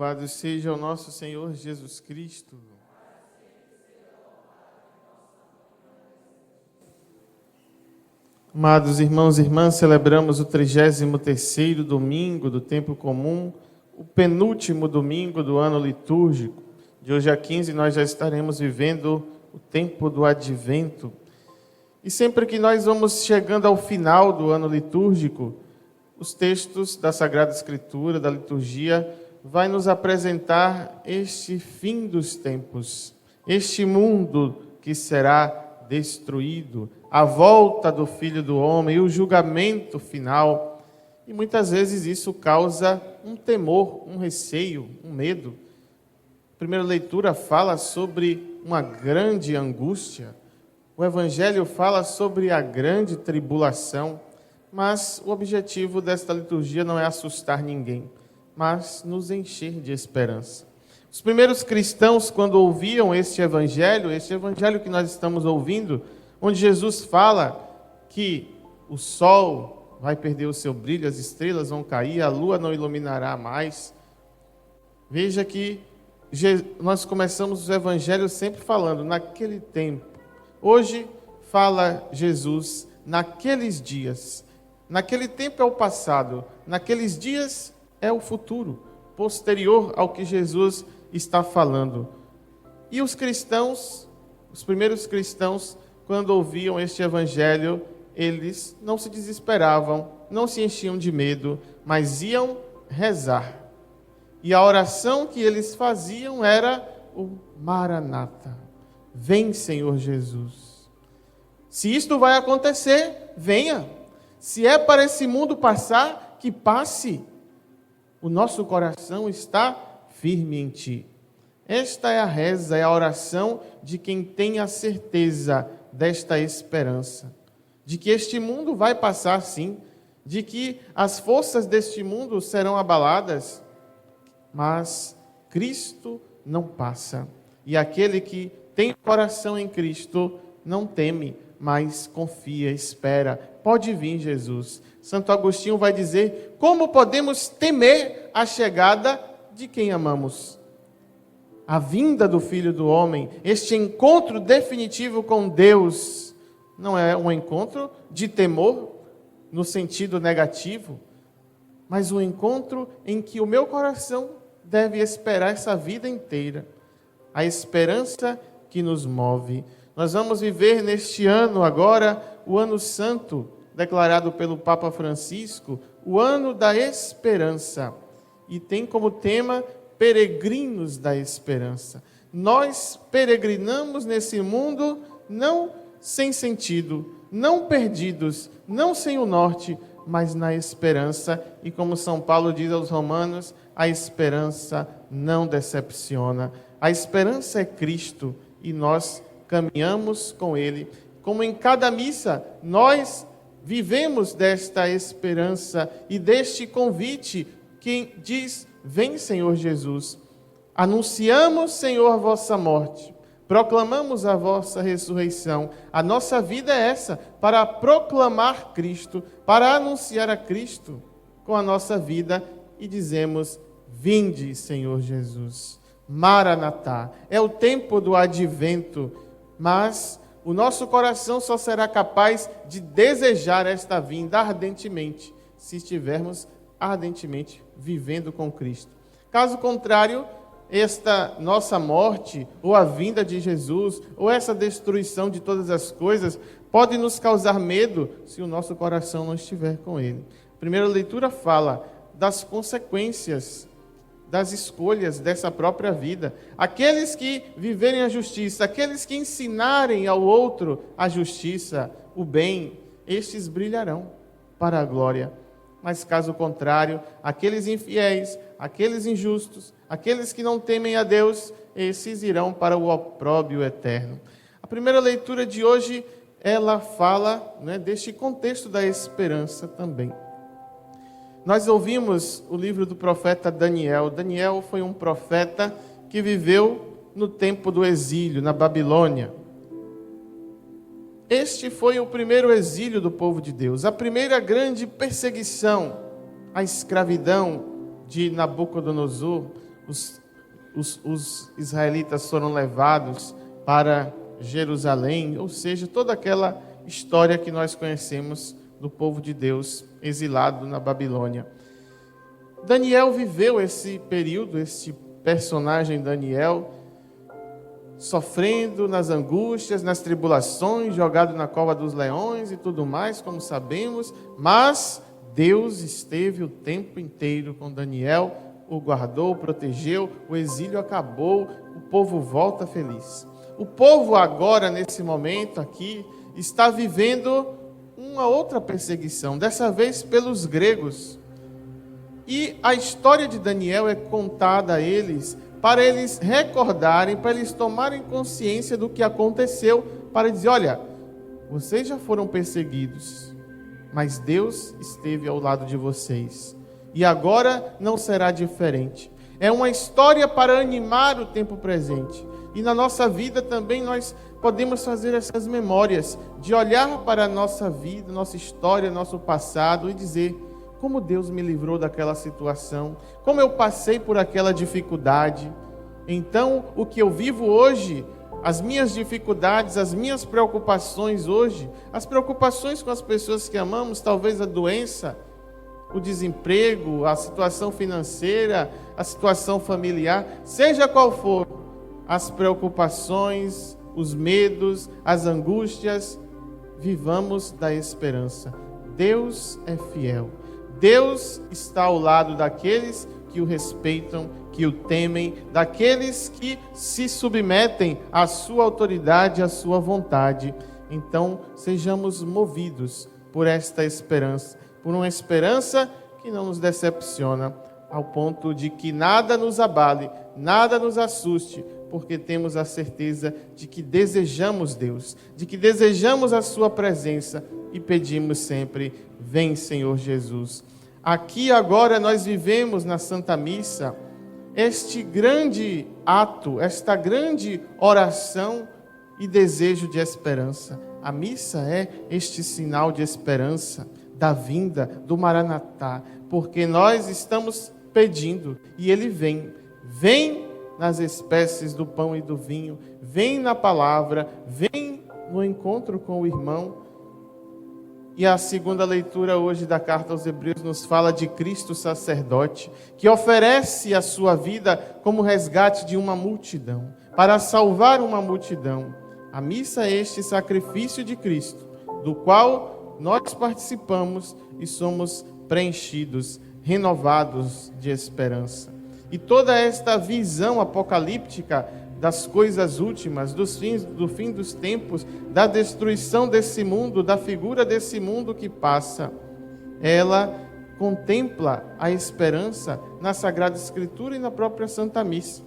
Louvado seja o nosso Senhor Jesus Cristo. Amados irmãos e irmãs, celebramos o 33º domingo do tempo comum, o penúltimo domingo do ano litúrgico. De hoje a 15 nós já estaremos vivendo o tempo do Advento. E sempre que nós vamos chegando ao final do ano litúrgico, os textos da Sagrada Escritura, da liturgia, vai nos apresentar este fim dos tempos, este mundo que será destruído, a volta do Filho do Homem e o julgamento final. E muitas vezes isso causa um temor, um receio, um medo. A primeira leitura fala sobre uma grande angústia. O Evangelho fala sobre a grande tribulação. Mas o objetivo desta liturgia não é assustar ninguém, mas nos encher de esperança. Os primeiros cristãos, quando ouviam este evangelho que nós estamos ouvindo, onde Jesus fala que o sol vai perder o seu brilho, as estrelas vão cair, a lua não iluminará mais. Veja que nós começamos o evangelho sempre falando naquele tempo. Hoje fala Jesus naqueles dias. Naquele tempo é o passado, naqueles dias é o futuro, posterior ao que Jesus está falando. E os cristãos, os primeiros cristãos, quando ouviam este evangelho, eles não se desesperavam, não se enchiam de medo, mas iam rezar. E a oração que eles faziam era o Maranata. Vem, Senhor Jesus. Se isto vai acontecer, venha. Se é para esse mundo passar, que passe. O nosso coração está firme em Ti. Esta é a reza, é a oração de quem tem a certeza desta esperança. De que este mundo vai passar sim, de que as forças deste mundo serão abaladas, mas Cristo não passa. E aquele que tem o coração em Cristo não teme, mas confia, espera. Pode vir, Jesus. Santo Agostinho vai dizer: como podemos temer a chegada de quem amamos? A vinda do Filho do Homem, este encontro definitivo com Deus, não é um encontro de temor no sentido negativo, mas um encontro em que o meu coração deve esperar essa vida inteira. A esperança que nos move. Nós vamos viver neste ano agora, o Ano Santo, declarado pelo Papa Francisco, o ano da esperança. E tem como tema peregrinos da esperança. Nós peregrinamos nesse mundo não sem sentido, não perdidos, não sem o norte, mas na esperança. E como São Paulo diz aos Romanos, a esperança não decepciona. A esperança é Cristo e nós caminhamos com Ele. Como em cada missa, nós vivemos desta esperança e deste convite que diz: vem, Senhor Jesus. Anunciamos, Senhor, a vossa morte. Proclamamos a vossa ressurreição. A nossa vida é essa, para proclamar Cristo, para anunciar a Cristo com a nossa vida e dizemos: vinde, Senhor Jesus. Maranatá. É o tempo do advento. Mas o nosso coração só será capaz de desejar esta vinda ardentemente, se estivermos ardentemente vivendo com Cristo. Caso contrário, esta nossa morte, ou a vinda de Jesus, ou essa destruição de todas as coisas, pode nos causar medo se o nosso coração não estiver com Ele. A primeira leitura fala das consequências das escolhas dessa própria vida. Aqueles que viverem a justiça, aqueles que ensinarem ao outro a justiça, o bem, estes brilharão para a glória. Mas caso contrário, aqueles infiéis, aqueles injustos, aqueles que não temem a Deus, esses irão para o opróbrio eterno. A primeira leitura de hoje, ela fala, deste contexto da esperança também. Nós ouvimos o livro do profeta Daniel. Daniel foi um profeta que viveu no tempo do exílio, na Babilônia. Este foi o primeiro exílio do povo de Deus, a primeira grande perseguição, a escravidão de Nabucodonosor, os israelitas foram levados para Jerusalém, ou seja, toda aquela história que nós conhecemos do povo de Deus exilado na Babilônia. Daniel viveu esse período, esse personagem Daniel, sofrendo nas angústias, nas tribulações, jogado na cova dos leões e tudo mais, como sabemos, mas Deus esteve o tempo inteiro com Daniel, o guardou, o protegeu, o exílio acabou, o povo volta feliz. O povo agora, nesse momento aqui, está vivendo uma outra perseguição, dessa vez pelos gregos. E a história de Daniel é contada a eles, para eles recordarem, para eles tomarem consciência do que aconteceu, para dizer, olha, vocês já foram perseguidos, mas Deus esteve ao lado de vocês. E agora não será diferente. É uma história para animar o tempo presente. E na nossa vida também nós podemos fazer essas memórias, de olhar para a nossa vida, nossa história, nosso passado e dizer, como Deus me livrou daquela situação, como eu passei por aquela dificuldade. Então, o que eu vivo hoje, as minhas dificuldades, as minhas preocupações hoje, as preocupações com as pessoas que amamos, talvez a doença, o desemprego, a situação financeira, a situação familiar, seja qual for, as preocupações, os medos, as angústias, vivamos da esperança. Deus é fiel. Deus está ao lado daqueles que o respeitam, que o temem, daqueles que se submetem à sua autoridade, à sua vontade. Então, sejamos movidos por esta esperança, por uma esperança que não nos decepciona, ao ponto de que nada nos abale, nada nos assuste, porque temos a certeza de que desejamos Deus, de que desejamos a sua presença e pedimos sempre, vem Senhor Jesus. Aqui agora nós vivemos na Santa Missa este grande ato, esta grande oração e desejo de esperança. A missa é este sinal de esperança, da vinda, do Maranatá, porque nós estamos pedindo e Ele vem. Vem nas espécies do pão e do vinho, vem na palavra, vem no encontro com o irmão. E a segunda leitura hoje da carta aos Hebreus nos fala de Cristo sacerdote, que oferece a sua vida como resgate de uma multidão, para salvar uma multidão. A missa é este sacrifício de Cristo, do qual nós participamos e somos preenchidos, renovados de esperança. E toda esta visão apocalíptica das coisas últimas, do fim dos tempos, da destruição desse mundo, da figura desse mundo que passa, ela contempla a esperança na Sagrada Escritura e na própria Santa Missa.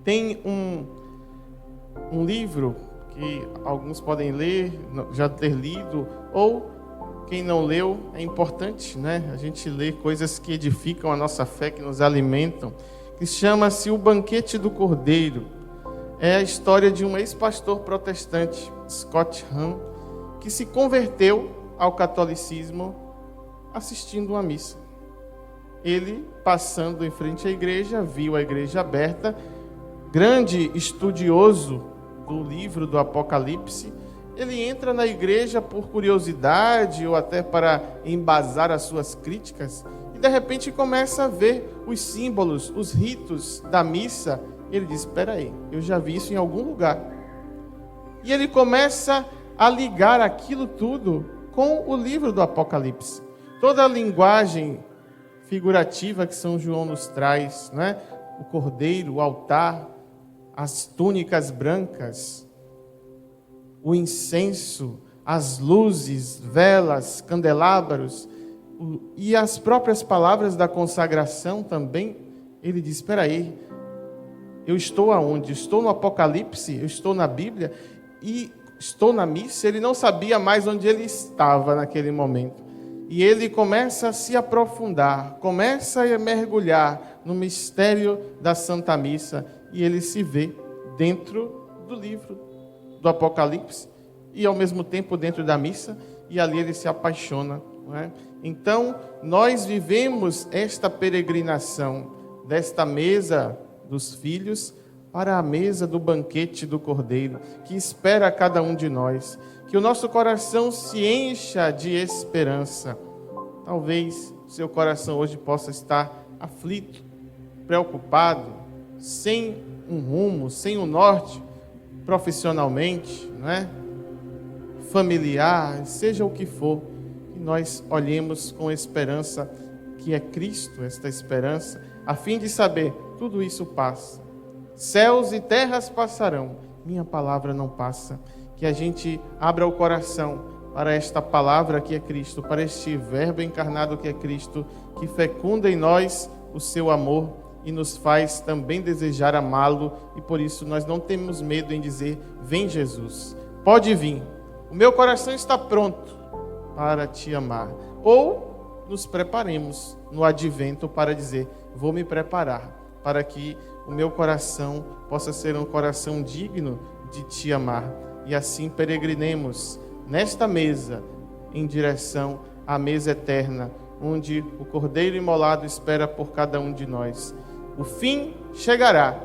Tem um livro que alguns podem ler, já ter lido, ou quem não leu, é importante, né? A gente lê coisas que edificam a nossa fé, que nos alimentam, que chama-se O Banquete do Cordeiro. É a história de um ex-pastor protestante, Scott Hahn, que se converteu ao catolicismo assistindo uma missa. Ele, passando em frente à igreja, viu a igreja aberta, grande estudioso do livro do Apocalipse. Ele entra na igreja por curiosidade ou até para embasar as suas críticas e de repente começa a ver os símbolos, os ritos da missa. Ele diz, espera aí, eu já vi isso em algum lugar. E ele começa a ligar aquilo tudo com o livro do Apocalipse. Toda a linguagem figurativa que São João nos traz, né? O cordeiro, o altar, as túnicas brancas, o incenso, as luzes, velas, candelabros, e as próprias palavras da consagração também. Ele diz, espera aí, eu estou aonde? Estou no Apocalipse? Eu estou na Bíblia? E estou na missa? Ele não sabia mais onde ele estava naquele momento. E ele começa a se aprofundar, começa a mergulhar no mistério da Santa Missa, e ele se vê dentro do livro do Apocalipse e ao mesmo tempo dentro da missa, e ali ele se apaixona, não é? Então nós vivemos esta peregrinação desta mesa dos filhos para a mesa do banquete do Cordeiro, que espera a cada um de nós. Que o nosso coração se encha de esperança. Talvez o seu coração hoje possa estar aflito, preocupado, sem um rumo, sem um norte, profissionalmente, não é? Familiar, seja o que for, que nós olhemos com esperança, que é Cristo, esta esperança, a fim de saber, tudo isso passa. Céus e terras passarão, minha palavra não passa. Que a gente abra o coração para esta palavra que é Cristo, para este verbo encarnado que é Cristo, que fecunda em nós o seu amor e nos faz também desejar amá-lo, e por isso nós não temos medo em dizer: vem Jesus, pode vir, o meu coração está pronto para te amar. Ou nos preparemos no advento para dizer: vou me preparar para que o meu coração possa ser um coração digno de te amar. E assim peregrinemos nesta mesa em direção à mesa eterna, onde o Cordeiro imolado espera por cada um de nós. O fim chegará.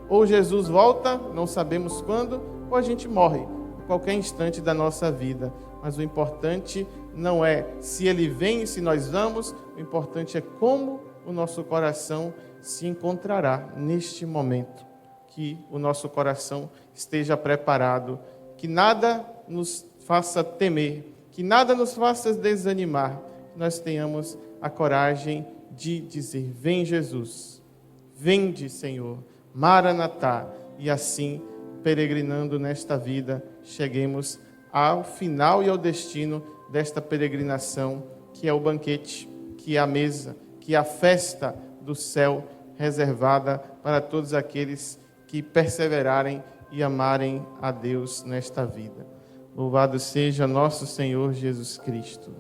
Ou Jesus volta, não sabemos quando, ou a gente morre a qualquer instante da nossa vida. Mas o importante não é se ele vem e se nós vamos, o importante é como o nosso coração se encontrará neste momento. Que o nosso coração esteja preparado, que nada nos faça temer, que nada nos faça desanimar, que nós tenhamos a coragem de dizer: vem Jesus, vende Senhor, Maranatá, e assim, peregrinando nesta vida, cheguemos ao final e ao destino desta peregrinação, que é o banquete, que é a mesa, que é a festa do céu reservada para todos aqueles que perseverarem e amarem a Deus nesta vida. Louvado seja nosso Senhor Jesus Cristo.